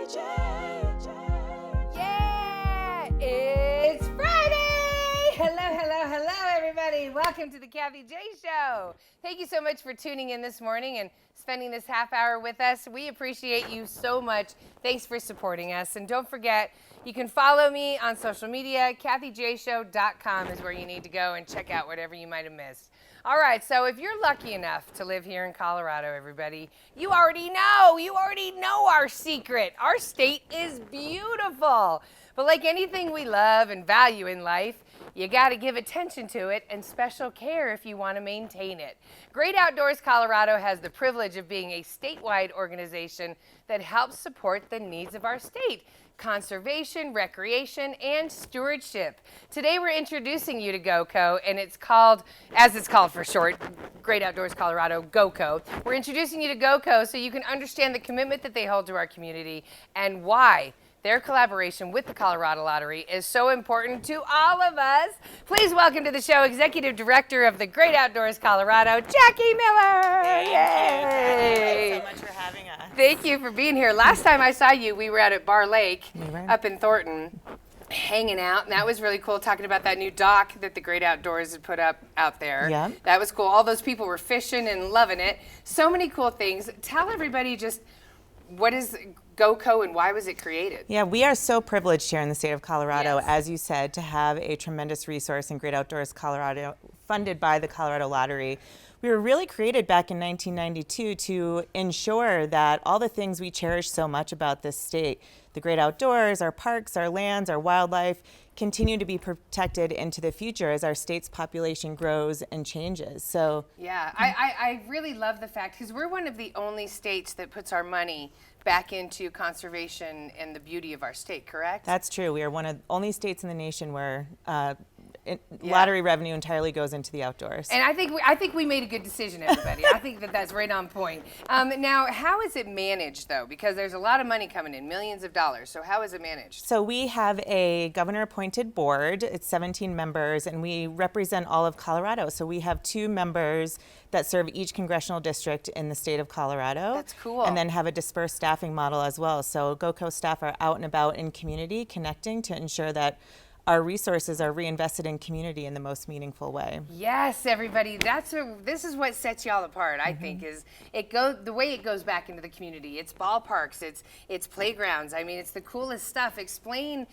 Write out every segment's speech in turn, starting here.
Yeah, it's Friday! Hello, everybody. Welcome to the Kathy J Show. Thank you so much for tuning in this morning and spending this half hour with us. We appreciate you so much. Thanks for supporting us. And don't forget, you can follow me on social media. KathyJShow.com is where you need to go and check out whatever you might have missed. All right, so if you're lucky enough to live here in Colorado, everybody, you already know our secret. Our state is beautiful. But like anything we love and value in life, you got to give attention to it and special care if you want to maintain it. Great Outdoors Colorado has the privilege of being a statewide organization that helps support the needs of our state. Conservation, recreation, and stewardship. Today we're introducing you to GOCO, and it's called, as it's called for short, Great Outdoors Colorado, GOCO. We're introducing you to GOCO so you can understand the commitment that they hold to our community and why their collaboration with the Colorado Lottery is so important to all of us. Please welcome to the show Executive Director of the Great Outdoors Colorado, Jackie Miller. Thank you so much for having us. Thank you for being here. Last time I saw you, we were out at Bar Lake up in Thornton, hanging out, and that was really cool, talking about that new dock that the Great Outdoors had put up out there. Yeah. That was cool. All those people were fishing and loving it. So many cool things. Tell everybody just what is GOCO and why was it created? Yeah, we are so privileged here in the state of Colorado, Yes. as you said, to have a tremendous resource in Great Outdoors Colorado, funded by the Colorado Lottery. We were really created back in 1992 to ensure that all the things we cherish so much about this state, the great outdoors, our parks, our lands, our wildlife, continue to be protected into the future as our state's population grows and changes. So yeah, I really love the fact, because we're one of the only states that puts our money back into conservation and the beauty of our state, correct? that's true. We are one of the only states in the nation where lottery revenue entirely goes into the outdoors. And I think we made a good decision, everybody. I think that that's right on point. Now, how is it managed, though? Because there's a lot of money coming in, millions of dollars. So how is it managed? So we have a governor-appointed board. It's 17 members, and we represent all of Colorado. So we have 2 members that serve each congressional district in the state of Colorado. That's cool. And then have a dispersed staffing model as well. So GOCO staff are out and about in community, connecting to ensure that our resources are reinvested in community in the most meaningful way. Yes, everybody. This is what sets y'all apart. I think is the way it goes back into the community. It's ballparks. It's playgrounds. I mean, it's the coolest stuff. Explain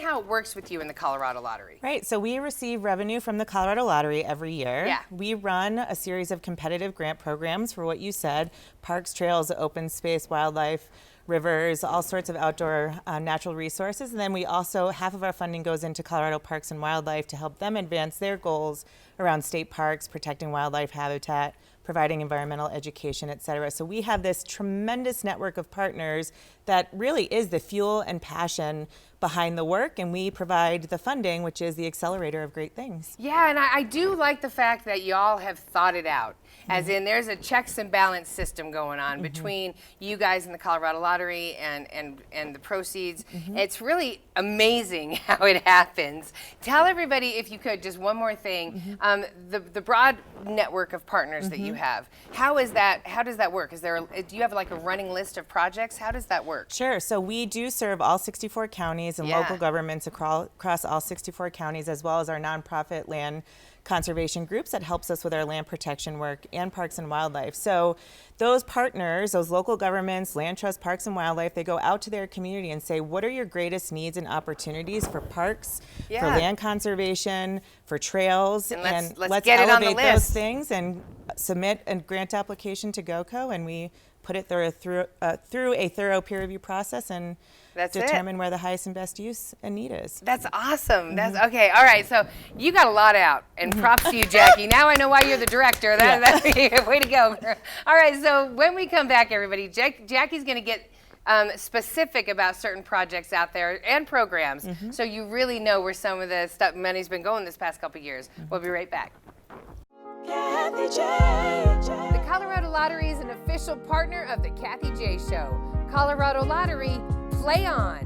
how it works with you in the Colorado Lottery. Right. So we receive revenue from the Colorado Lottery every year. Yeah. We run a series of competitive grant programs for what you said: parks, trails, open space, wildlife, rivers, all sorts of outdoor natural resources. And then we also, half of our funding goes into Colorado Parks and Wildlife to help them advance their goals around state parks, protecting wildlife habitat, providing environmental education, et cetera. So we have this tremendous network of partners that really is the fuel and passion behind the work, and we provide the funding, which is the accelerator of great things. Yeah, and I do like the fact that y'all have thought it out. As in, there's a checks and balance system going on between you guys and the Colorado Lottery and the proceeds. It's really amazing how it happens. Tell everybody, if you could, just one more thing, the broad network of partners that you have. How does that work? Do you have like a running list of projects? How does that work? Sure. So we do serve all 64 counties and Yeah. local governments across all 64 counties, as well as our nonprofit land conservation groups that helps us with our land protection work and parks and wildlife. So those partners, those local governments, land trust, parks and wildlife, they go out to their community and say, what are your greatest needs and opportunities for parks, for land conservation, for trails, And and let's get it on the elevate list. those things and submit a grant application to GOCO, and we put it through a thorough peer review process and That's it. determine where the highest and best use and need is. That's awesome. That's okay. All right. So you got a lot out, and props to you, Jackie. Now I know why you're the director. That's way to go. All right. So when we come back, everybody, Jackie's going to get specific about certain projects out there and programs, so you really know where some of the money's been going this past couple years. We'll be right back. The Colorado Lottery is an official partner of the Kathy J Show. Colorado Lottery, play on.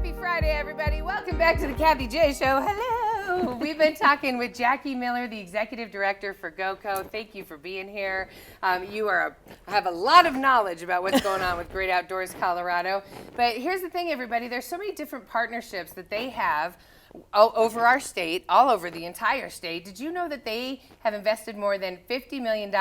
Happy Friday, everybody. Welcome back to the Kathy J Show. Hello. We've been talking with Jackie Miller, the Executive Director for GOCO. Thank you for being here. You have a lot of knowledge about what's going on with Great Outdoors Colorado. But here's the thing, everybody. There's so many different partnerships that they have over our state, all over the entire state. Did you know that they have invested more than $50 million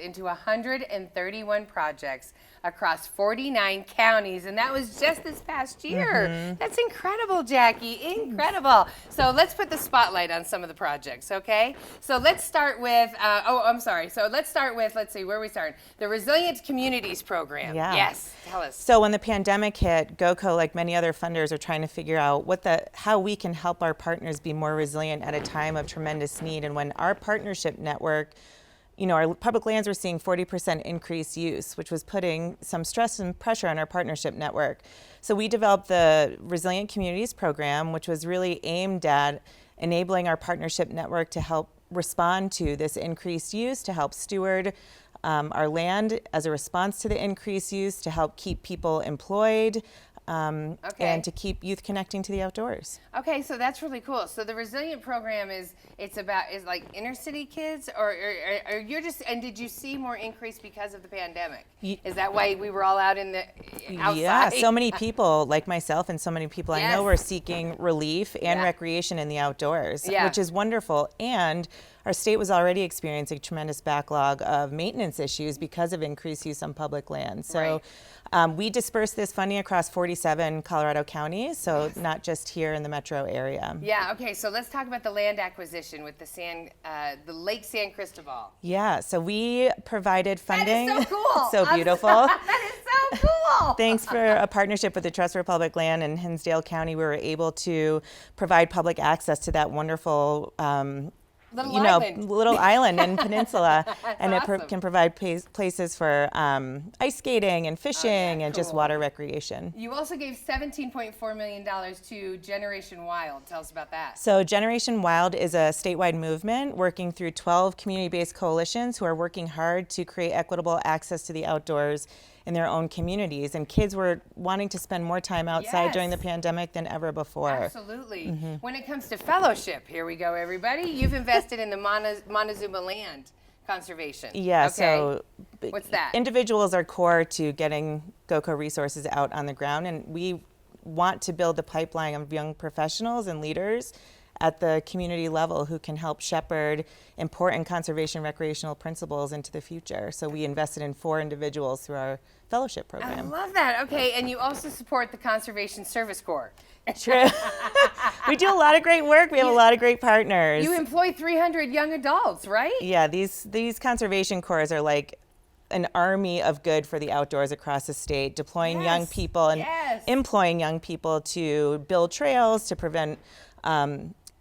into 131 projects across 49 counties, and that was just this past year. That's incredible, Jackie, incredible. So let's put the spotlight on some of the projects, okay? So let's start with, let's see, where are we starting? The Resilient Communities Program. Yeah. Yes, tell us. So when the pandemic hit, GOCO, like many other funders, are trying to figure out how we can help our partners be more resilient at a time of tremendous need. And when our partnership network, our public lands were seeing 40% increased use, which was putting some stress and pressure on our partnership network. So we developed the Resilient Communities Program, which was really aimed at enabling our partnership network to help respond to this increased use, to help steward our land as a response to the increased use, to help keep people employed, and to keep youth connecting to the outdoors. Okay, so that's really cool. So the Resilient program is like inner city kids, or you're just, and did you see more increase because of the pandemic? Is that why we were all out in the outside? Yeah, so many people like myself and so many people I know were seeking relief and recreation in the outdoors, which is wonderful. And our state was already experiencing a tremendous backlog of maintenance issues because of increased use on public land. So we dispersed this funding across 47 Colorado counties, so not just here in the metro area. Yeah, okay, so let's talk about the land acquisition with the Lake San Cristobal. Yeah, so we provided funding. That is so cool. So beautiful. That is so cool. Thanks for a partnership with the Trust for Public Land in Hinsdale County. We were able to provide public access to that wonderful little island and peninsula, and awesome. it can provide places for ice skating and fishing and just water recreation. You also gave $17.4 million to Generation Wild. Tell us about that. So Generation Wild is a statewide movement working through 12 community-based coalitions who are working hard to create equitable access to the outdoors in their own communities, and kids were wanting to spend more time outside during the pandemic than ever before. Absolutely. When it comes to fellowship, here we go, everybody. You've invested in the Montezuma land conservation. Yeah, so what's that? Individuals are core to getting GOCO resources out on the ground, and we want to build a pipeline of young professionals and leaders at the community level who can help shepherd important conservation recreational principles into the future. So we invested in 4 individuals through our fellowship program. I love that. Okay, and you also support the Conservation Service Corps. True. We do a lot of great work. We have a lot of great partners. You employ 300 young adults, right? Yeah, these conservation corps are like an army of good for the outdoors across the state, deploying young people and employing young people to build trails, to prevent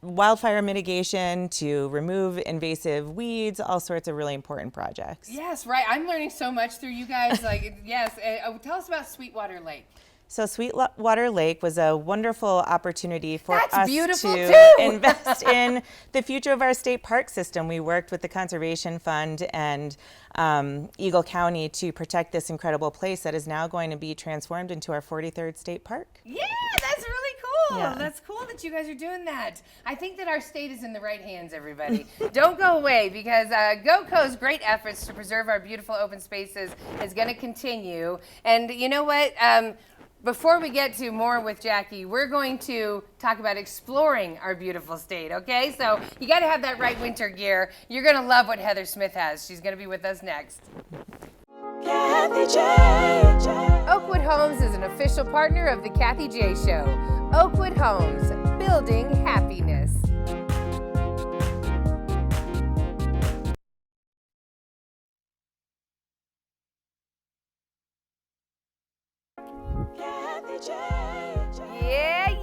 wildfire mitigation, to remove invasive weeds, all sorts of really important projects. Yes, right. I'm learning so much through you guys. Tell us about Sweetwater Lake. So Sweetwater Lake was a wonderful opportunity for us to invest in the future of our state park system. We worked with the Conservation Fund and Eagle County to protect this incredible place that is now going to be transformed into our 43rd state park. Yeah, that's really cool. Yeah. That's cool that you guys are doing that. I think that our state is in the right hands, everybody. Don't go away, because GOCO's great efforts to preserve our beautiful open spaces is going to continue. And you know what? Before we get to more with Jackie, we're going to talk about exploring our beautiful state, okay? So you got to have that right winter gear. You're going to love what Heather Smith has. She's going to be with us next. Kathy J. Oakwood Homes is an official partner of the Kathy J Show. Oakwood Homes, building happiness.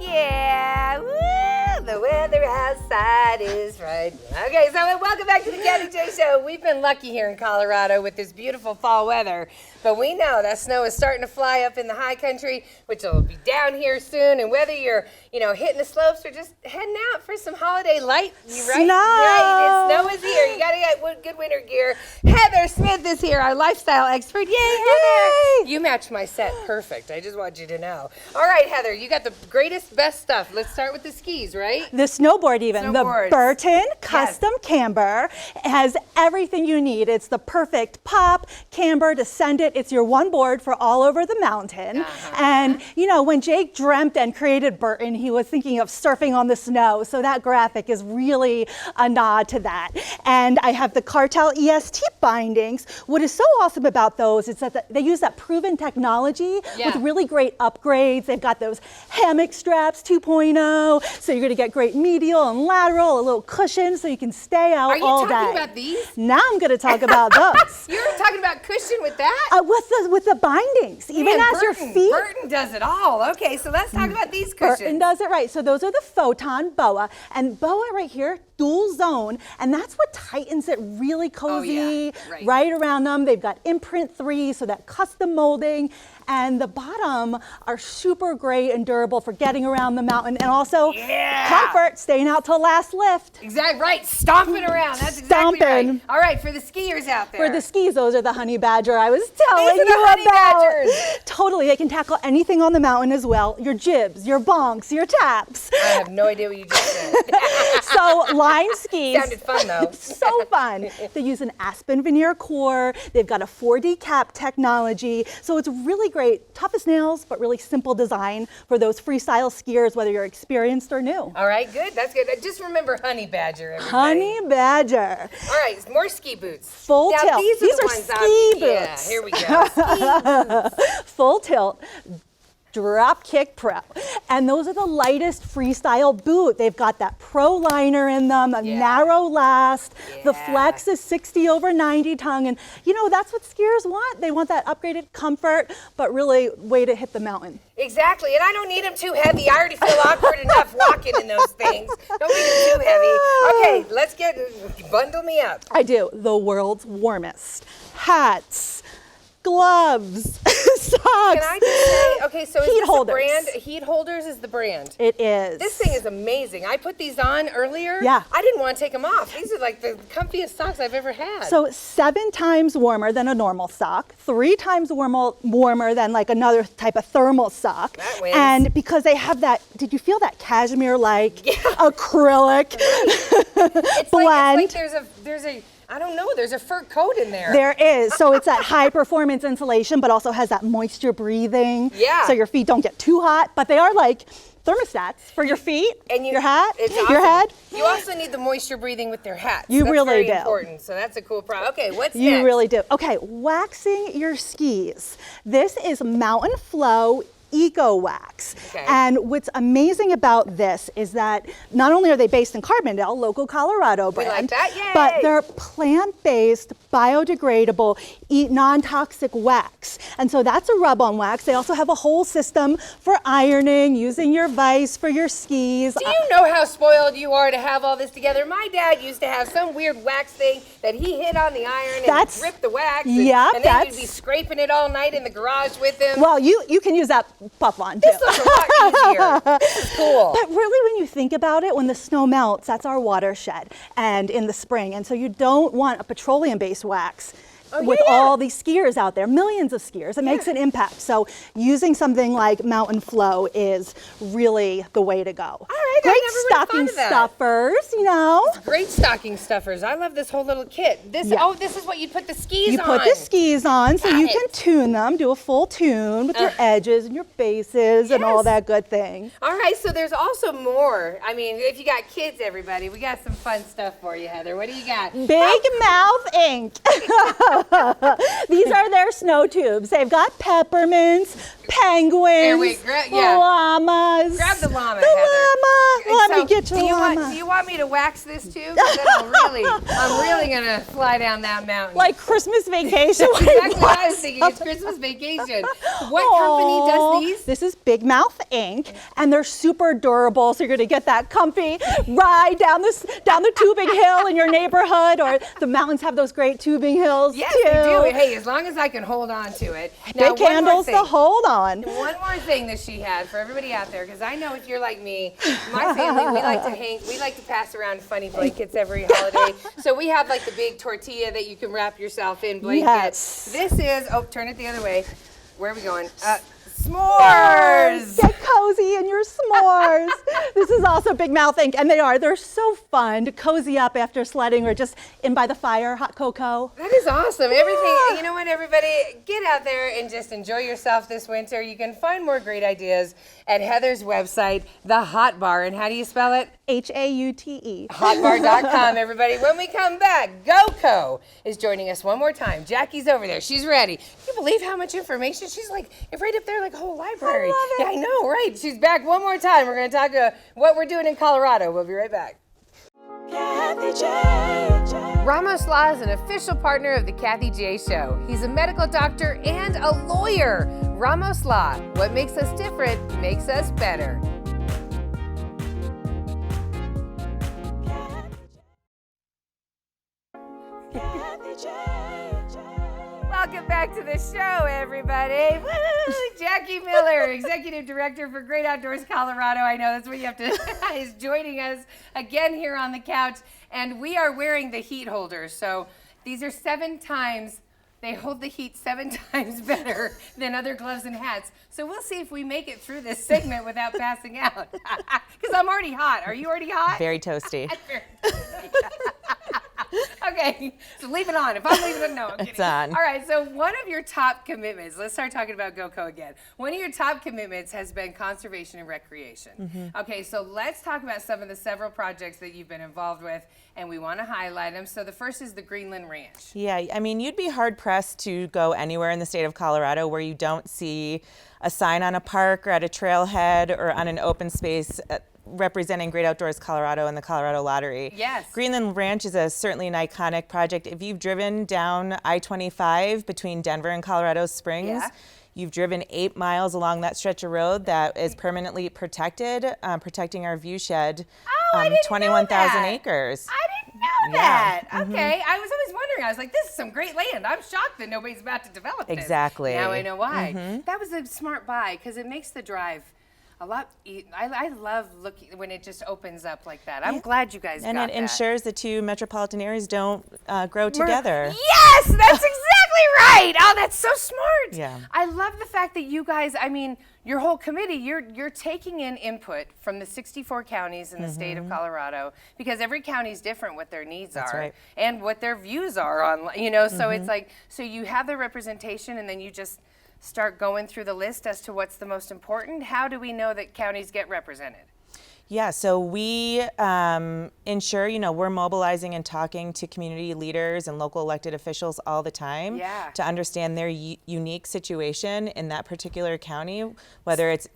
Yeah. Woo! The weather outside That is right. Okay, so welcome back to the Kathy J Show. We've been lucky here in Colorado with this beautiful fall weather, but we know that snow is starting to fly up in the high country, which will be down here soon. And whether you're, hitting the slopes or just heading out for some holiday light, right? Snow. Right, snow is here. You gotta get good winter gear. Heather Smith is here, our lifestyle expert. Yay, Heather! You match my set perfect. I just want you to know. All right, Heather, you got the greatest, best stuff. Let's start with the skis, right? The snowboard even. Snowboards. The Burton Custom Camber has everything you need. It's the perfect pop, camber, to send it. It's your one board for all over the mountain. And, when Jake dreamt and created Burton, he was thinking of surfing on the snow. So that graphic is really a nod to that. And I have the Cartel EST bindings. What is so awesome about those is that they use that proven technology with really great upgrades. They've got those hammock straps 2.0. So you're going to get great medial and lateral, a little cushion so you can stay out all day. Are you talking about these? Now I'm going to talk about those. You're talking about cushion with that? With the bindings, even as your feet. Burton does it all. Okay, so let's talk about these cushions. Burton does it right. So those are the Photon BOA. And BOA right here, dual zone, and that's what tightens it really cozy right around them. They've got imprint 3, so that custom molding. And the bottom are super great and durable for getting around the mountain, and also comfort, staying out till last lift. Exactly right, stomping around. That's exactly right. All right, for the skiers out there. For the skis, those are the Honey Badger I was telling These are the you Honey about. Badgers. Totally, they can tackle anything on the mountain as well. Your jibs, your bonks, your taps. I have no idea what you just said. So line skis. Sounded fun though. So fun. They use an aspen veneer core. They've got a 4D cap technology. So it's really great, tough as nails, but really simple design for those freestyle skiers, whether you're experienced or new. All right, good. That's good. Just remember Honey Badger, everybody. Honey Badger. All right, more ski boots. Full now, tilt. These are ski boots. Yeah, here we go. Ski boots. Full tilt. Drop Kick Pro. And those are the lightest freestyle boot. They've got that pro liner in them, a narrow last. The flex is 60/90 tongue. And that's what skiers want. They want that upgraded comfort, but really way to hit the mountain. Exactly, and I don't need them too heavy. I already feel awkward enough walking in those things. Don't need them too heavy. Okay, let's bundle me up. I do. The world's warmest hats, gloves, socks. Can I just say, okay, so is heat this holders. a brand? Heat holders is the brand. It is. This thing is amazing. I put these on earlier. Yeah. I didn't want to take them off. These are like the comfiest socks I've ever had. So 7 times warmer than a normal sock, 3 times warmer than like another type of thermal sock. That wins. And because they have that, did you feel that cashmere-like acrylic blend? It's like there's a I don't know, there's a fur coat in there. There is. So it's that high performance insulation, but also has that moisture breathing. Yeah. So your feet don't get too hot, but they are like thermostats for your feet, and your hat, it's your awesome. head. You also need the moisture breathing with their hats. You That's really very do. important. So that's a cool problem. Okay, what's You next? really do. Okay, waxing your skis. This is Mountain Flow Eco Wax. Okay. And what's amazing about this is that not only are they based in Carbondale, local Colorado brand, like that, yay! but they're plant-based, biodegradable, non-toxic wax. And so that's a rub-on wax. They also have a whole system for ironing, using your vise for your skis. Do you know how spoiled you are to have all this together? My dad used to have some weird wax thing that he hit on the iron and ripped the wax. And then you'd be scraping it all night in the garage with him. Well, you can use that puff on too. This looks a lot easier. This is cool. But really, when you think about it, when the snow melts, that's our watershed, and in the spring. And so you don't want a petroleum-based wax with all these skiers out there, millions of skiers. It makes an impact. So using something like Mountain Flow is really the way to go. All right, great I never stocking stuffers, Great stocking stuffers. I love this whole little kit. This is what you put the skis on. You put the skis on so you can tune them, do a full tune with your edges and your bases and all that good thing. All right, so there's also more. I mean, if you got kids, everybody, we got some fun stuff for you, Heather. What do you got? Big Mouth Ink. These are their snow tubes. They've got peppermints, penguins, llamas. Grab the llama, the Heather. llama. Let me get your llama. Do you want me to wax this too? Then I'm really gonna fly down that mountain. Like Christmas Vacation. That's exactly what I was thinking. It's Christmas Vacation. What company does example, these? this is Big Mouth ink, and they're super durable, so you're going to get that comfy ride down the tubing hill in your neighborhood, or the mountains have those great tubing hills Yes, too. they do. Hey, as long as I can hold on to it. Now, Big handles to hold on. One more thing that she had for everybody out there, because I know if you're like me, my family, we like to pass around funny blankets every holiday. So we have like the big tortilla that you can wrap yourself in blanket. Yes. This is, turn it the other way. Where are we going? S'mores! Get cozy in your s'mores. This is also Big Mouth ink, and they're so fun to cozy up after sledding or just in by the fire, hot cocoa. That is awesome. Everything, you know what, everybody, get out there and just enjoy yourself this winter. You can find more great ideas at Heather's website, The Hot Bar. And how do you spell it? Haute. Hotbar.com, everybody. When we come back, GoCo is joining us one more time. Jackie's over there. She's ready. Can you believe how much information? She's like right up there like a whole library. I love it. Yeah, I know, right? She's back one more time. We're going to talk about what we're doing in Colorado. We'll be right back. Kathy J. Ramos Law is an official partner of the Kathy J Show. He's a medical doctor and a lawyer. Ramos Law, what makes us different makes us better. Welcome back to the show, everybody. Woo! Jackie Miller, Executive Director for Great Outdoors Colorado. I know that's what you have to, is joining us again here on the couch. And we are wearing the heat holders. So these are 7 times, they hold the heat 7 times better than other gloves and hats. So we'll see if we make it through this segment without passing out. Because I'm already hot. Are you already hot? Very toasty. Very toasty. Okay, so leave it on. If I'm leaving it, no, I'm kidding. It's on. All right, so one of your top commitments, let's start talking about GoCo again. One of your top commitments has been conservation and recreation. Mm-hmm. Okay, so let's talk about some of the several projects that you've been involved with, and we want to highlight them. So the first is the Greenland Ranch. Yeah, I mean, you'd be hard pressed to go anywhere in the state of Colorado where you don't see a sign on a park or at a trailhead or on an open space representing Great Outdoors Colorado and the Colorado Lottery. Yes. Greenland Ranch is certainly an iconic project. If you've driven down I-25 between Denver and Colorado Springs, Yeah. you've driven 8 miles along that stretch of road that is permanently protected, protecting our Viewshed, Oh, I didn't know 21,000 that. acres. I didn't know Yeah. that. Mm-hmm. Okay, I was always wondering. I was like, this is some great land. I'm shocked that nobody's about to develop this. Exactly. Now I know why. Mm-hmm. That was a smart buy because it makes the drive a lot. I love looking when it just opens up like that. I'm glad you guys And got it that. ensures the two metropolitan areas don't grow together. Yes, that's exactly right. Oh, that's so smart. Yeah. I love the fact that you guys, I mean, your whole committee, you're taking in input from the 64 counties in the state of Colorado, because every county is different what their needs That's are right. and what their views are on, so it's like, so you have the representation and then you just start going through the list as to what's the most important. How do we know that counties get represented? Yeah, so we ensure, we're mobilizing and talking to community leaders and local elected officials all the time Yeah. to understand their unique situation in that particular county, whether it's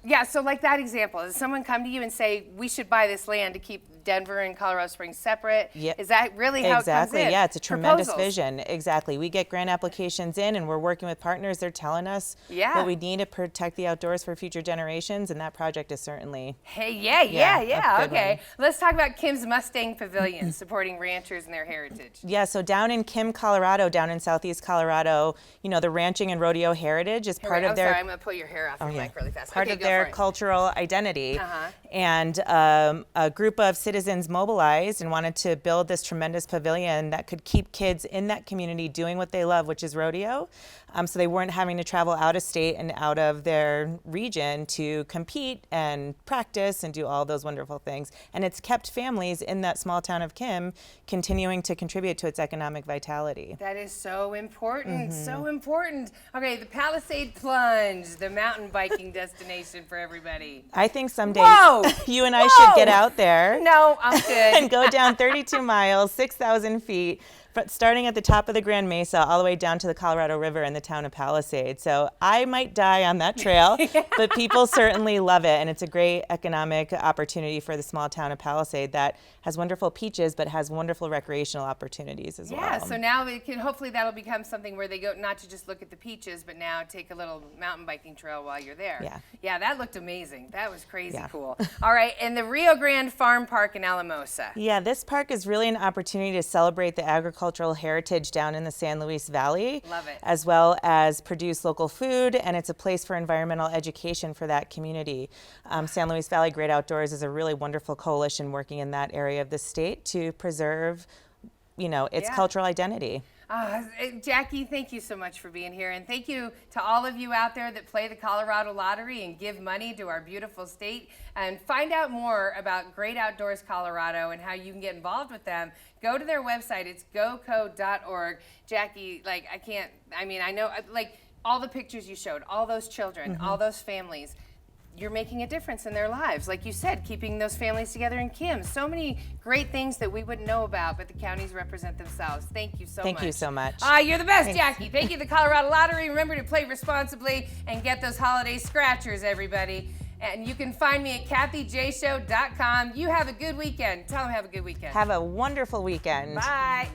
Yeah, so like that example, does someone come to you and say, we should buy this land to keep Denver and Colorado Springs separate? Yeah. Is that really how Exactly. it comes in? Yeah, it's a tremendous Proposals. vision. Exactly. We get grant applications in and we're working with partners. They're telling us Yeah. what we need to protect the outdoors for future generations, and that project is certainly Hey, yeah, Yeah, a good okay. Let's talk about Kim's Mustang Pavilion, supporting ranchers and their heritage. Yeah, so down in Kim, Colorado, down in southeast Colorado, the ranching and rodeo heritage is part I'm of their sorry, I'm going to pull your hair off your mic really fast. part Okay, of go their for it. cultural identity. Uh-huh. And a group of citizens mobilized and wanted to build this tremendous pavilion that could keep kids in that community doing what they love, which is rodeo. So they weren't having to travel out of state and out of their region to compete and practice and do all those wonderful things. And it's kept families in that small town of Kim continuing to contribute to its economic vitality. That is so important, so important. Okay, the Palisade Plunge, the mountain biking destination for everybody. I think someday Whoa! you and I Whoa! should get out there No, I'm good. and go down 32 miles, 6,000 feet starting at the top of the Grand Mesa all the way down to the Colorado River in the town of Palisade. So I might die on that trail, but people certainly love it. And it's a great economic opportunity for the small town of Palisade that has wonderful peaches, but has wonderful recreational opportunities as well. Yeah, so now hopefully that'll become something where they go not to just look at the peaches, but now take a little mountain biking trail while you're there. Yeah. Yeah, that looked amazing. That was crazy Yeah. cool. All right, and the Rio Grande Farm Park in Alamosa. Yeah, this park is really an opportunity to celebrate the agricultural heritage down in the San Luis Valley. Love it. As well as produce local food, and it's a place for environmental education for that community. San Luis Valley Great Outdoors is a really wonderful coalition working in that area of the state to preserve, its cultural identity. Jackie, thank you so much for being here. And thank you to all of you out there that play the Colorado Lottery and give money to our beautiful state. And find out more about Great Outdoors Colorado and how you can get involved with them. Go to their website. It's goco.org. Jackie, I know, all the pictures you showed, all those children, all those families. You're making a difference in their lives. Like you said, keeping those families together in Kim. So many great things that we wouldn't know about, but the counties represent themselves. Thank you so much. Thank you so much. You're the best, Jackie. Thank you, the Colorado Lottery. Remember to play responsibly and get those holiday scratchers, everybody. And you can find me at kathyjshow.com. You have a good weekend. Tell them have a good weekend. Have a wonderful weekend. Bye.